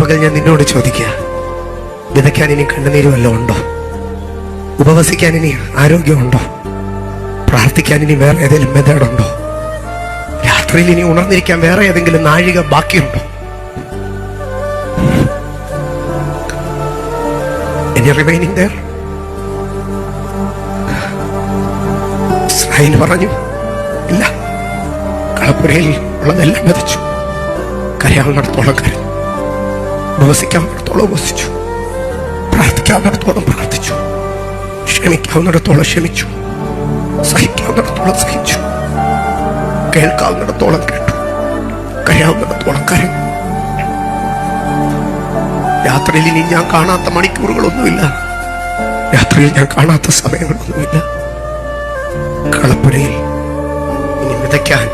പകൽ ഞാൻ നിന്നോട് ചോദിക്കുക, വിതയ്ക്കാൻ ഇനി കണ്ണുനീര് വല്ലതും ഉണ്ടോ? ഉപവസിക്കാൻ ഇനി ആരോഗ്യമുണ്ടോ? പ്രാർത്ഥിക്കാൻ ഇനി വേറെ ഏതെങ്കിലും മെത്തേഡുണ്ടോ? രാത്രിയിൽ ഇനി ഉണർന്നിരിക്കാൻ വേറെ ഏതെങ്കിലും നാഴിക ബാക്കിയുണ്ടോ? ഇനി റിമൈനിങ് there? ഇസ്രായേൽ പറഞ്ഞു, ഇല്ല. കളപ്പുരയിൽ ഉള്ളതെല്ലാം വിതച്ചു, കരയാവുന്നിടത്തോളം കരഞ്ഞു, ഉപവസിക്കാവുന്നിടത്തോളം ഉപവസിച്ചു, പ്രാർത്ഥിക്കാവുന്നിടത്തോളം പ്രാർത്ഥിച്ചു, ക്ഷമിക്കാവുന്നിടത്തോളം ക്ഷമിച്ചു, സഹിക്കാവുന്നിടത്തോളം സഹിച്ചു, കേൾക്കാവുന്നിടത്തോളം കേട്ടു, കരയാവുന്നിടത്തോളം കരഞ്ഞു. രാത്രിയിൽ ഇനി ഞാൻ കാണാത്ത മണിക്കൂറുകളൊന്നുമില്ല, രാത്രിയിൽ ഞാൻ കാണാത്ത സമയങ്ങളൊന്നുമില്ല. കളപ്പുരയിൽ ഇനി വിതയ്ക്കാൻ